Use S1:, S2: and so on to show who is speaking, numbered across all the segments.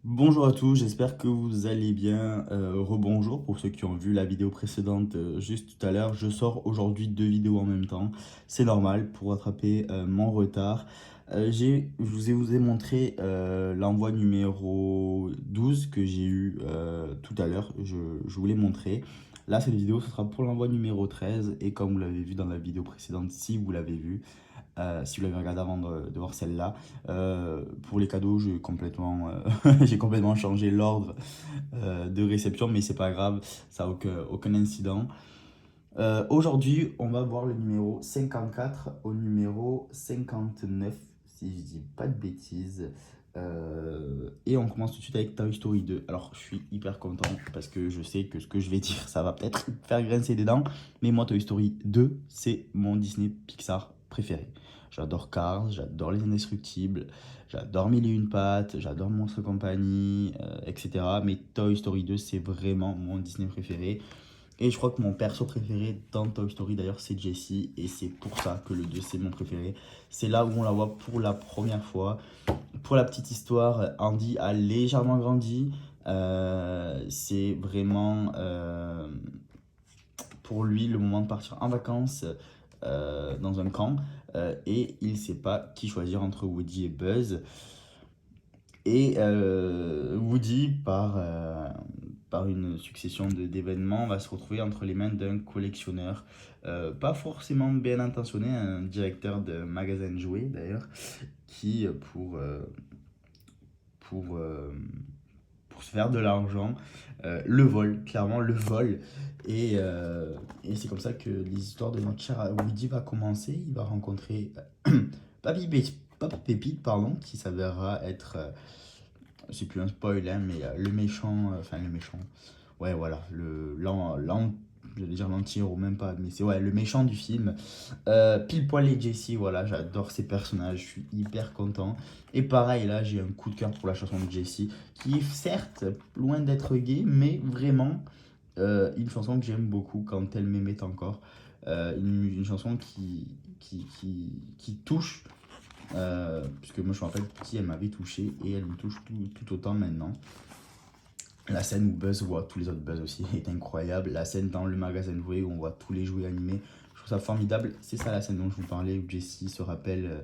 S1: Bonjour à tous, j'espère que vous allez bien. Rebonjour pour ceux qui ont vu la vidéo précédente juste tout à l'heure. Je sors aujourd'hui deux vidéos en même temps. C'est normal pour rattraper mon retard. Je vous ai montré l'envoi numéro 12 que j'ai eu tout à l'heure. Je vous l'ai montré. Là, cette vidéo, ce sera pour l'envoi numéro 13. Et comme vous l'avez vu dans la vidéo précédente, si vous l'avez vu, si vous l'avez regardé avant de voir celle-là. Pour les cadeaux, j'ai complètement changé l'ordre de réception, mais c'est pas grave, ça n'a aucun incident. Aujourd'hui, on va voir le numéro 54 au numéro 59, si je dis pas de bêtises. Et on commence tout de suite avec Toy Story 2. Alors, je suis hyper content parce que je sais que ce que je vais dire, ça va peut-être faire grincer des dents. Mais moi, Toy Story 2, c'est mon Disney Pixar préféré. J'adore Cars, j'adore Les Indestructibles, j'adore Mille et Une Pattes, j'adore Monstre Compagnie, etc. Mais Toy Story 2, c'est vraiment mon Disney préféré. Et je crois que mon perso préféré dans Toy Story d'ailleurs c'est Jessie et c'est pour ça que le 2 c'est mon préféré. C'est là où on la voit pour la première fois. Pour la petite histoire, Andy a légèrement grandi. C'est vraiment pour lui le moment de partir en vacances dans un camp et il ne sait pas qui choisir entre Woody et Buzz. Et Woody, par une succession d'événements, va se retrouver entre les mains d'un collectionneur, pas forcément bien intentionné, un directeur de magasin de jouets d'ailleurs, qui, pour, euh, pour se faire de l'argent, le vole, clairement le vole. Et c'est comme ça que l'histoire de notre cher Woody va commencer. Il va rencontrer Papy Pépite, pardon, qui s'avérera être c'est plus un spoil, hein, mais le méchant, enfin le méchant, ouais voilà, j'allais dire l'anti-héros, même pas, mais c'est ouais, le méchant du film. Pile poil et Jessie, voilà, j'adore ces personnages, je suis hyper content. Et pareil, là, j'ai un coup de cœur pour la chanson de Jessie, qui est certes loin d'être gay, mais vraiment une chanson que j'aime beaucoup quand elle m'aimait encore. Une chanson qui touche puisque moi je me rappelle petit, elle m'avait touché et elle me touche tout autant maintenant. La scène où Buzz voit tous les autres Buzz aussi est incroyable. La scène dans le magasin de jouets où on voit tous les jouets animés, je trouve ça formidable. C'est ça la scène dont je vous parlais où Jessie se rappelle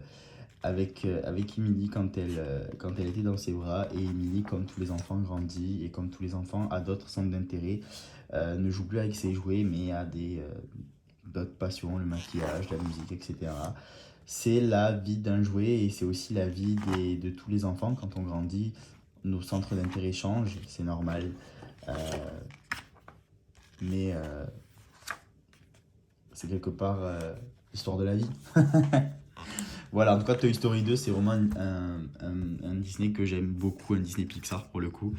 S1: avec Emily quand elle était dans ses bras. Et Emily, comme tous les enfants, grandit et comme tous les enfants, a d'autres centres d'intérêt. Ne joue plus avec ses jouets mais a d'autres passions, le maquillage, la musique, etc. C'est la vie d'un jouet et c'est aussi la vie de tous les enfants. Quand on grandit, nos centres d'intérêt changent, c'est normal. Euh, mais c'est quelque part l'histoire de la vie. Voilà, en tout cas, Toy Story 2, c'est vraiment un Disney que j'aime beaucoup, un Disney Pixar pour le coup.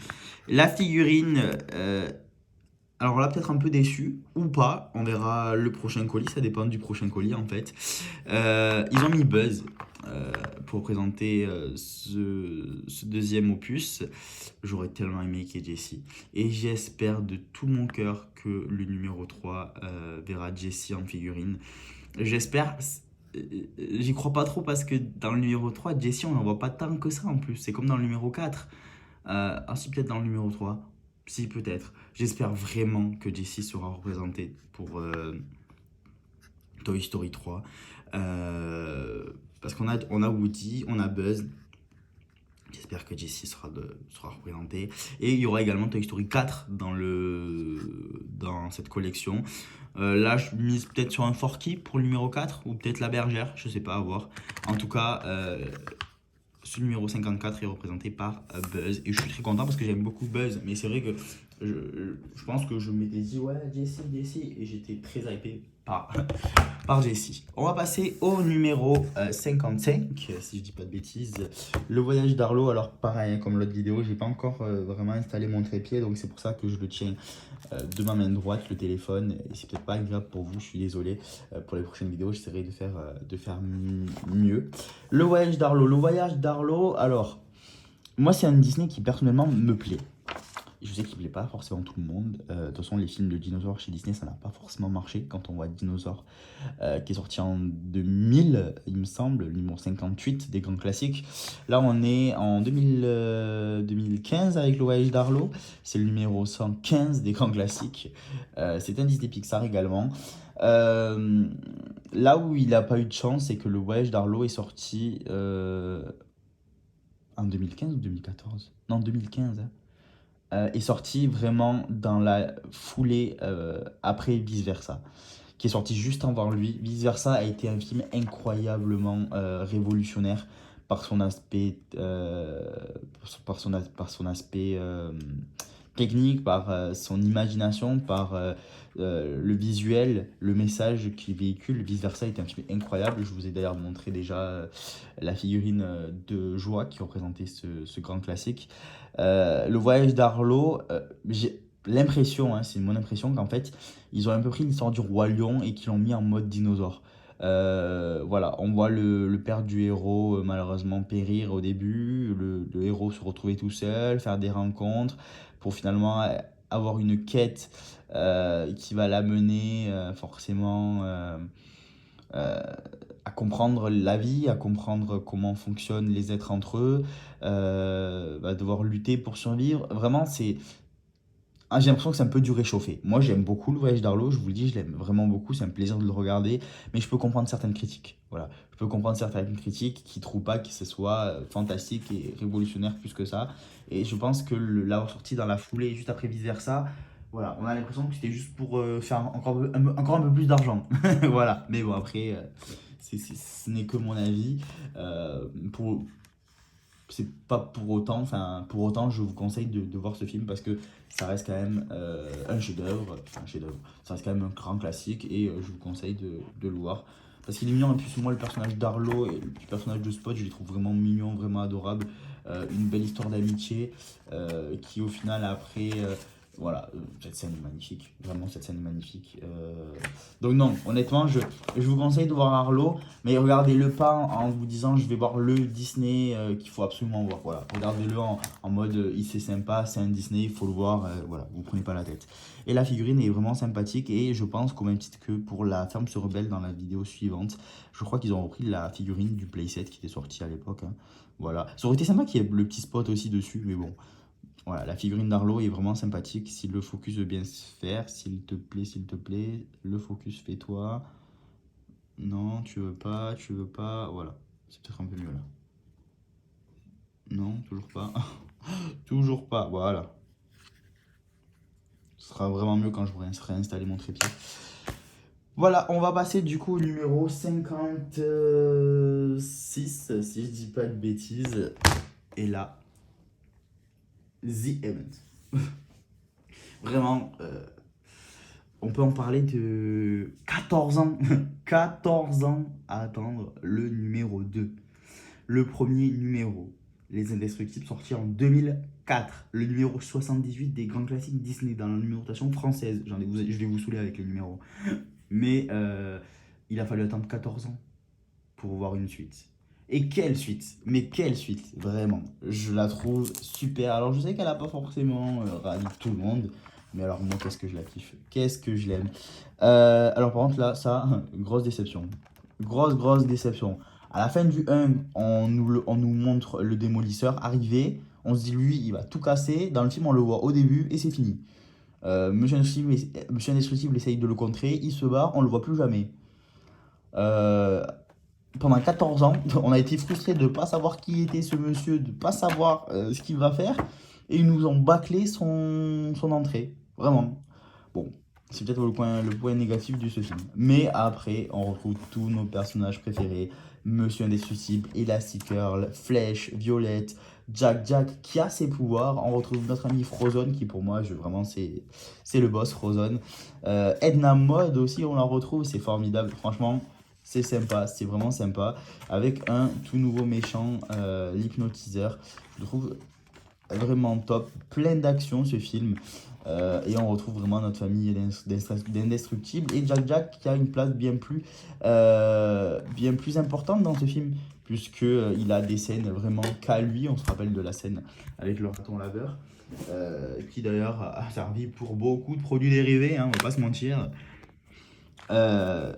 S1: La figurine, alors là, peut-être un peu déçu, ou pas, on verra le prochain colis, ça dépend du prochain colis en fait. Ils ont mis Buzz pour présenter ce deuxième opus. J'aurais tellement aimé qu'il y ait Jessie. Et j'espère de tout mon cœur que le numéro 3 verra Jessie en figurine. J'espère, j'y crois pas trop parce que dans le numéro 3 Jessie, on n'en voit pas tant que ça en plus. C'est comme dans le numéro 4. Ah si, peut-être dans le numéro 3. Si, peut-être. J'espère vraiment que Jessie sera représentée pour Toy Story 3. Parce on a Woody, on a Buzz. J'espère que Jessie sera représentée. Et il y aura également Toy Story 4 dans cette collection. Là, je mise peut-être sur un Forky pour le numéro 4 ou peut-être la bergère, je sais pas, à voir. En tout cas, ce numéro 54 est représenté par Buzz. Et je suis très content parce que j'aime beaucoup Buzz. Mais c'est vrai que je pense que je m'étais dit, ouais, Jessie. Et j'étais très hypé par Jessie. On va passer au numéro 55, si je dis pas de bêtises. Le voyage d'Arlo. Alors, pareil, hein, comme l'autre vidéo, j'ai pas encore vraiment installé mon trépied. Donc, c'est pour ça que je le tiens de ma main droite, le téléphone. Et c'est peut-être pas agréable pour vous, je suis désolé. Pour les prochaines vidéos, j'essaierai de faire mieux. Le voyage d'Arlo. Le voyage d'Arlo, alors, moi, c'est un Disney qui personnellement me plaît. Je sais qu'il plaît pas forcément tout le monde. De toute façon, les films de dinosaures chez Disney, ça n'a pas forcément marché. Quand on voit Dinosaures, qui est sorti en 2000, il me semble, le numéro 58 des grands classiques. Là, on est en 2015 avec Le Voyage d'Arlo. C'est le numéro 115 des grands classiques. C'est un Disney Pixar également. Euh, Là où il n'a pas eu de chance, c'est que Le Voyage d'Arlo est sorti en 2015 ou 2014? Non, 2015. Hein. Est sorti vraiment dans la foulée après Vice Versa, qui est sorti juste avant lui. Vice Versa a été un film incroyablement révolutionnaire par son aspect, par son aspect technique, par son imagination, par le visuel, le message qu'il véhicule. Vice Versa est un film incroyable. Je vous ai d'ailleurs montré déjà la figurine de Joie qui représentait ce grand classique. Le voyage d'Arlo, j'ai l'impression, hein, c'est mon impression qu'en fait, ils ont un peu pris l'histoire du roi lion et qu'ils l'ont mis en mode dinosaure. Voilà, on voit le père du héros malheureusement périr au début, le héros se retrouver tout seul, faire des rencontres pour finalement avoir une quête qui va l'amener forcément euh, à comprendre la vie, à comprendre comment fonctionnent les êtres entre eux, va devoir lutter pour survivre. Vraiment, c'est j'ai l'impression que c'est un peu du réchauffé. Moi, j'aime beaucoup le voyage d'Arlo, je vous le dis, je l'aime vraiment beaucoup, c'est un plaisir de le regarder, mais je peux comprendre certaines critiques. Voilà, je peux comprendre certaines critiques qui ne trouvent pas que ce soit fantastique et révolutionnaire plus que ça. Et je pense que l'avoir sorti dans la foulée, juste après vice versa, voilà, on a l'impression que c'était juste pour faire encore un peu plus d'argent. Voilà, mais bon, après, ce n'est que mon avis. Pour, c'est pas pour autant, enfin pour autant je vous conseille de voir ce film parce que ça reste quand même un chef-d'œuvre, ça reste quand même un grand classique et je vous conseille de le voir parce qu'il est mignon. En plus moi le personnage d'Arlo et le personnage de Spot je les trouve vraiment mignons, vraiment adorables. Une belle histoire d'amitié qui au final après voilà, cette scène est magnifique, vraiment cette scène est magnifique. Donc non, honnêtement, je vous conseille de voir Arlo, mais regardez-le pas en vous disant je vais voir le Disney qu'il faut absolument voir. Voilà, regardez-le en mode c'est sympa, c'est un Disney, il faut le voir, voilà, vous prenez pas la tête. Et la figurine est vraiment sympathique et je pense qu'au même titre que pour La Ferme se rebelle dans la vidéo suivante, je crois qu'ils ont repris la figurine du playset qui était sorti à l'époque. Hein. Voilà, ça aurait été sympa qu'il y ait le petit spot aussi dessus, mais bon. Voilà, la figurine d'Arlo est vraiment sympathique. Si le focus veut bien se faire, s'il te plaît, le focus fais-toi. Non, tu veux pas. Voilà, c'est peut-être un peu mieux là. Non, toujours pas. Toujours pas, voilà. Ce sera vraiment mieux quand je pourrai réinstaller mon trépied. Voilà, on va passer du coup au numéro 56, si je dis pas de bêtises. Et là, The Event. Vraiment, on peut en parler de 14 ans. 14 ans à attendre le numéro 2. Le premier numéro, Les Indestructibles, sorti en 2004. Le numéro 78 des grands classiques Disney dans la numérotation française. Je vais vous saouler avec le numéro. Mais il a fallu attendre 14 ans pour voir une suite. Et quelle suite! Mais quelle suite! Vraiment. Je la trouve super. Alors je sais qu'elle n'a pas forcément ravi tout le monde. Mais alors moi, qu'est-ce que je la kiffe? Qu'est-ce que je l'aime? Alors par contre là, ça, grosse déception. Grosse déception. À la fin du 1, on nous montre le démolisseur arriver. On se dit lui, il va tout casser. Dans le film, on le voit au début et c'est fini. Monsieur Indestructible essaye de le contrer. Il se bat, on le voit plus jamais. Euh, Pendant 14 ans, on a été frustrés de ne pas savoir qui était ce monsieur, de ne pas savoir ce qu'il va faire. Et ils nous ont bâclé son entrée. Vraiment. Bon, c'est peut-être le point négatif de ce film. Mais après, on retrouve tous nos personnages préférés. Monsieur Indestructible, Elastigirl, Flèche, Violette, Jack qui a ses pouvoirs. On retrouve notre ami Frozone qui pour moi, vraiment, c'est le boss Frozone. Edna Mode aussi, on la retrouve, c'est formidable. Franchement, c'est sympa, c'est vraiment sympa. Avec un tout nouveau méchant, l'hypnotiseur. Je le trouve vraiment top. Plein d'action ce film. Et on retrouve vraiment notre famille d'Indestructible. Et Jack qui a une place bien plus importante dans ce film. puisqu'il a des scènes vraiment qu'à lui. On se rappelle de la scène avec le raton laveur, qui d'ailleurs a servi pour beaucoup de produits dérivés, hein, on va pas se mentir. Euh,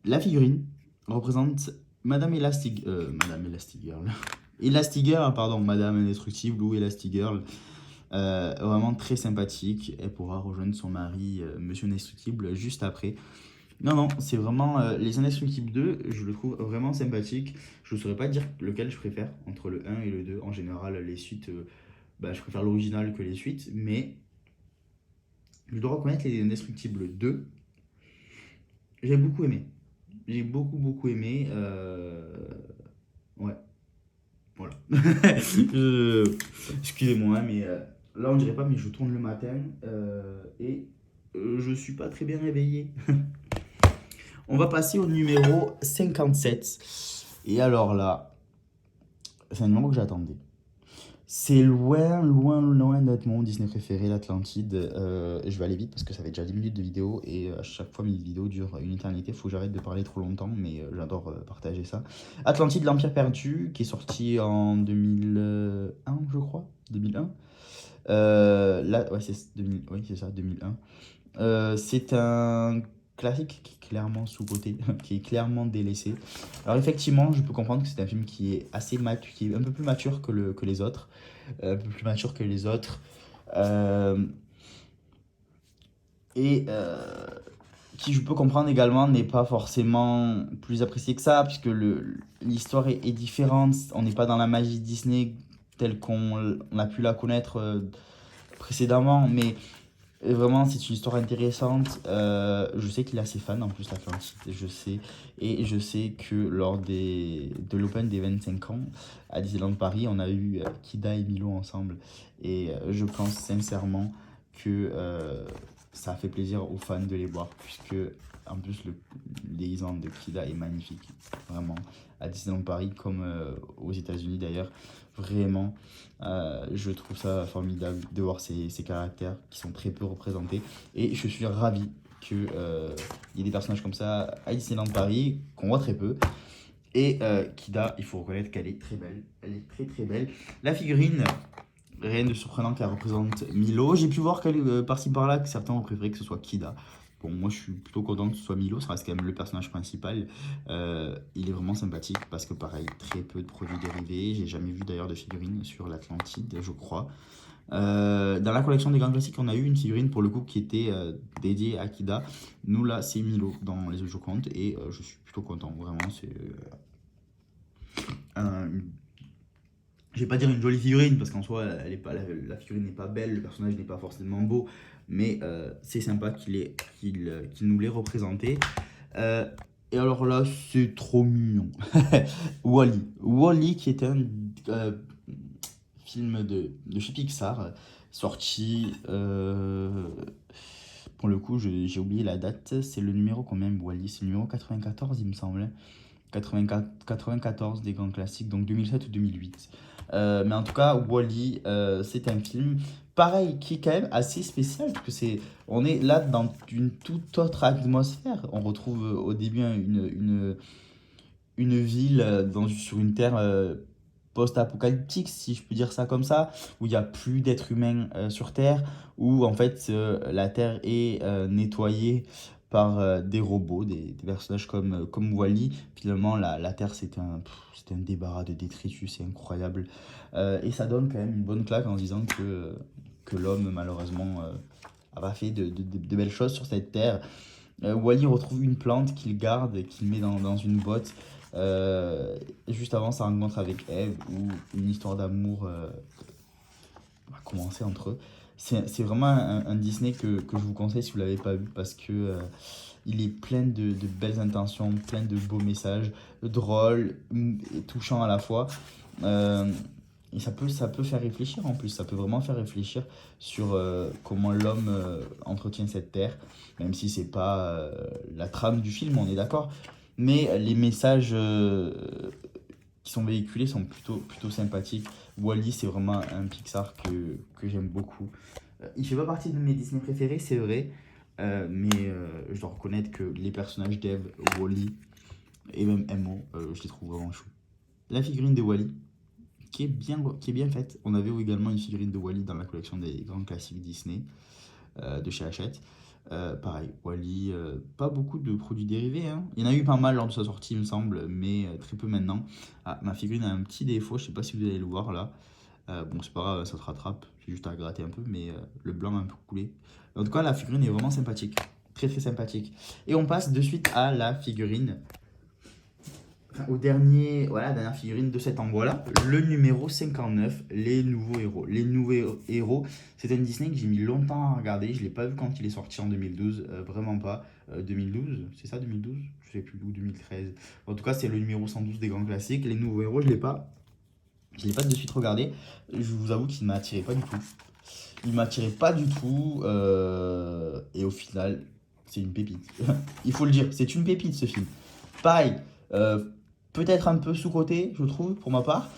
S1: la figurine représente Madame Elastigirl. Elastigirl, pardon, Madame Indestructible ou Elastigirl. Vraiment très sympathique. Elle pourra rejoindre son mari, Monsieur Indestructible, juste après. Non, non, c'est vraiment les Indestructibles 2, je le trouve vraiment sympathique. Je ne saurais pas dire lequel je préfère entre le 1 et le 2. En général, les suites, je préfère l'original que les suites, mais je dois reconnaître les Indestructibles 2, j'ai beaucoup aimé. J'ai beaucoup aimé. Ouais, voilà. Excusez-moi, mais là on dirait pas, mais je tourne le matin et je suis pas très bien réveillé. On va passer au numéro 57. Et alors là, c'est un numéro que j'attendais. C'est loin d'être mon Disney préféré, l'Atlantide. Je vais aller vite parce que ça fait déjà 10 minutes de vidéo et à chaque fois mes vidéos durent une éternité. Faut que j'arrête de parler trop longtemps, mais j'adore partager ça. Atlantide, l'Empire perdu, qui est sorti en 2001, je crois. 2001. Là, ouais, c'est 2000, oui, c'est ça, 2001. C'est un classique qui est clairement sous-coté, qui est clairement délaissé. Alors effectivement, je peux comprendre que c'est un film qui est assez mature, qui est un peu plus mature que les autres, un peu plus mature que les autres, euh, et qui, je peux comprendre également, n'est pas forcément plus apprécié que ça, puisque l'histoire est différente. On n'est pas dans la magie Disney telle qu'on a pu la connaître précédemment, mais vraiment, c'est une histoire intéressante. Je sais qu'il a ses fans en plus, l'Atlantide, je sais. Et je sais que lors de l'Open des 25 ans à Disneyland Paris, on a eu Kida et Milo ensemble. Et je pense sincèrement que ça a fait plaisir aux fans de les voir, puisque en plus le déguisement de Kida est magnifique, vraiment. À Disneyland Paris, comme aux États-Unis d'ailleurs, vraiment. Je trouve ça formidable de voir ces caractères qui sont très peu représentés. Et je suis ravi qu'il y ait des personnages comme ça à Disneyland Paris, qu'on voit très peu. Et Kida, il faut reconnaître qu'elle est très belle. Elle est très belle. La figurine, rien de surprenant qu'elle représente Milo. J'ai pu voir par-ci par-là que certains ont préféré que ce soit Kida. Bon, moi je suis plutôt content que ce soit Milo, ça reste quand même le personnage principal. Il est vraiment sympathique parce que pareil, très peu de produits dérivés. J'ai jamais vu d'ailleurs de figurine sur l'Atlantide, je crois. Dans la collection des grands classiques, on a eu une figurine pour le coup qui était dédiée à Kida. Nous là, c'est Milo dans les autres comptes et je suis plutôt content. Vraiment, c'est je vais pas dire une jolie figurine parce qu'en soi elle est pas, la figurine n'est pas belle, le personnage n'est pas forcément beau, mais c'est sympa qu'il nous l'ait représenté. Euh, et alors là, c'est trop mignon. Wall-E. Wall-E qui est un euh, film de chez Pixar, sorti. Pour le coup, j'ai oublié la date. C'est le numéro combien, Wall-E? C'est le numéro 94, il me semble. 94 des grands classiques, donc 2007 ou 2008. Mais en tout cas, Wall-E, c'est un film pareil qui est quand même assez spécial parce que on est là dans une toute autre atmosphère. On retrouve au début une ville sur une terre post-apocalyptique, si je peux dire ça comme ça, où il n'y a plus d'êtres humains sur Terre, où en fait la Terre est nettoyée par des robots, des personnages comme Wall-E. Finalement, la Terre, c'est un débarras de détritus, c'est incroyable. Et ça donne quand même une bonne claque en disant que l'homme, malheureusement, a pas fait de belles choses sur cette Terre. Wall-E retrouve une plante qu'il garde et qu'il met dans une botte. Juste avant sa rencontre avec Eve, où une histoire d'amour va commencer entre eux. C'est vraiment un Disney que je vous conseille si vous ne l'avez pas vu parce que il est plein de belles intentions, plein de beaux messages, drôles et touchants à la fois. Euh, et ça peut faire réfléchir en plus, ça peut vraiment faire réfléchir sur comment l'homme entretient cette terre, même si c'est pas la trame du film, on est d'accord. Mais les messages qui sont véhiculés sont plutôt sympathiques. Wall-E, c'est vraiment un Pixar que j'aime beaucoup. Il fait pas partie de mes Disney préférés, c'est vrai, mais je dois reconnaître que les personnages d'Eve, Wall-E et même Emo, je les trouve vraiment chou. la figurine de Wally, qui est bien faite. On avait également une figurine de Wally dans la collection des grands classiques Disney de chez Hachette. Pareil, Wally, pas beaucoup de produits dérivés, hein. Il y en a eu pas mal lors de sa sortie, il me semble, mais très peu maintenant. Ah, ma figurine a un petit défaut, je sais pas si vous allez le voir là. Bon, c'est pas grave, ça se rattrape, c'est juste à gratter un peu, mais le blanc a un peu coulé. En tout cas, la figurine est vraiment sympathique, très très sympathique. Et on passe de suite à la figurine, enfin, voilà, la dernière figurine de cette envoi-là, le numéro 59, les nouveaux héros. Les nouveaux héros, c'est un Disney que j'ai mis longtemps à regarder, je ne l'ai pas vu quand il est sorti en 2012, vraiment pas. 2012, c'est ça 2012? Je sais plus, ou 2013. En tout cas, c'est le numéro 112 des grands classiques. Les nouveaux héros, je l'ai pas de suite regardé. Je vous avoue qu'il ne m'a attiré pas du tout. Il ne m'attirait pas du tout. Et au final, c'est une pépite. Il faut le dire, c'est une pépite ce film. Pareil, euh, peut-être un peu sous-coté, je trouve, pour ma part.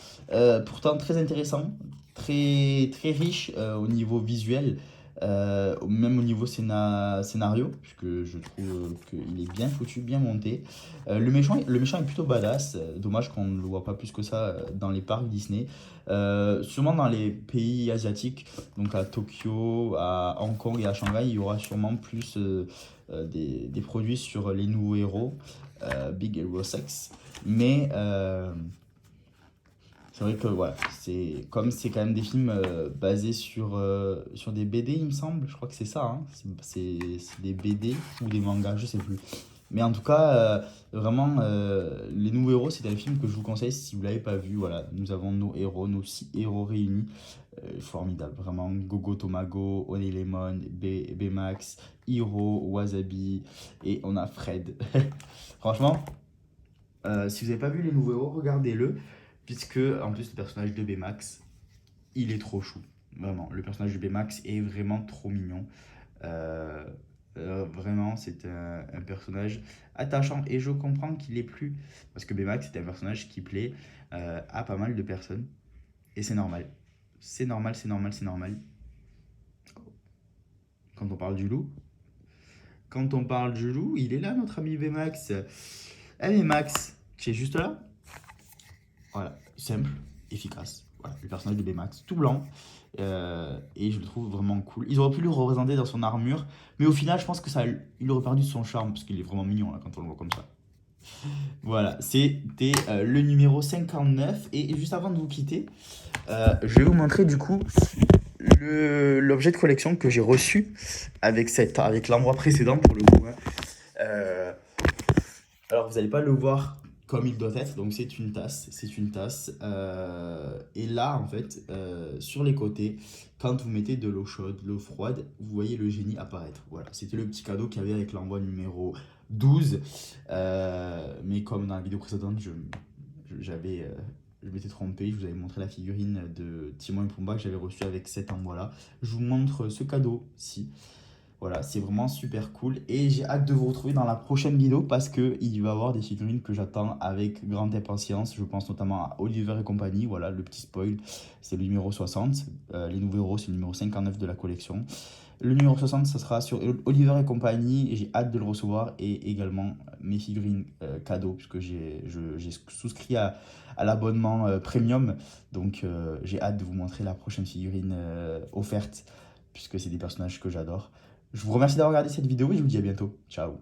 S1: Pourtant très intéressant, très, très riche au niveau visuel, même au niveau scénario, puisque je trouve qu'il est bien foutu, bien monté. Le méchant est plutôt badass. Dommage qu'on ne le voit pas plus que ça dans les parcs Disney. Sûrement dans les pays asiatiques, donc à Tokyo, à Hong Kong et à Shanghai, il y aura sûrement plus des produits sur les nouveaux héros, Big Hero 6. Mais c'est vrai que voilà, c'est quand même des films basés sur des BD, il me semble. Je crois que c'est ça, hein. C'est des BD ou des mangas, je sais plus. Mais en tout cas, vraiment, Les Nouveaux Héros, c'est un film que je vous conseille si vous ne l'avez pas vu. Voilà, nous avons nos héros, nos 6 héros réunis. Formidable, vraiment. Gogo Tomago, Lemon, Baymax, Hiro, Wasabi et on a Fred. Franchement, si vous n'avez pas vu Les Nouveaux Héros, regardez-le. Puisque, en plus, le personnage de Baymax, il est trop chou. Vraiment, le personnage de Baymax est vraiment trop mignon. Euh, Vraiment, c'est un personnage attachant et je comprends qu'il est plus. Parce que Baymax, c'est un personnage qui plaît à pas mal de personnes. Et c'est normal. C'est normal, c'est normal, c'est normal. Quand on parle du loup. Quand on parle du loup, il est là, notre ami Baymax. Eh Baymax, tu es juste là? Voilà, simple, efficace. Voilà, le personnage de Baymax, tout blanc. Et je le trouve vraiment cool. Ils auraient pu le représenter dans son armure, mais au final, je pense que il aurait perdu son charme, parce qu'il est vraiment mignon là, quand on le voit comme ça. Voilà, c'était le numéro 59. Et juste avant de vous quitter, je vais vous montrer du coup l'objet de collection que j'ai reçu avec l'endroit précédent pour le coup, hein. Euh, Alors, vous n'allez pas le voir comme il doit être, donc c'est une tasse, c'est une tasse. Et là, en fait, sur les côtés, quand vous mettez de l'eau chaude, l'eau froide, vous voyez le génie apparaître. Voilà, c'était le petit cadeau qu'il y avait avec l'envoi numéro 12. Mais comme dans la vidéo précédente, je m'étais trompé, je vous avais montré la figurine de Timon et Pumba que j'avais reçue avec cet envoi-là. Je vous montre ce cadeau-ci. Voilà, c'est vraiment super cool et j'ai hâte de vous retrouver dans la prochaine vidéo parce que il va y avoir des figurines que j'attends avec grande impatience. Je pense notamment à Oliver et compagnie. Voilà, le petit spoil, c'est le numéro 60. Les nouveaux héros, c'est le numéro 59 de la collection. Le numéro 60, ça sera sur Oliver et compagnie et j'ai hâte de le recevoir et également mes figurines cadeaux puisque j'ai souscrit à l'abonnement premium. Donc j'ai hâte de vous montrer la prochaine figurine offerte puisque c'est des personnages que j'adore. Je vous remercie d'avoir regardé cette vidéo et je vous dis à bientôt. Ciao.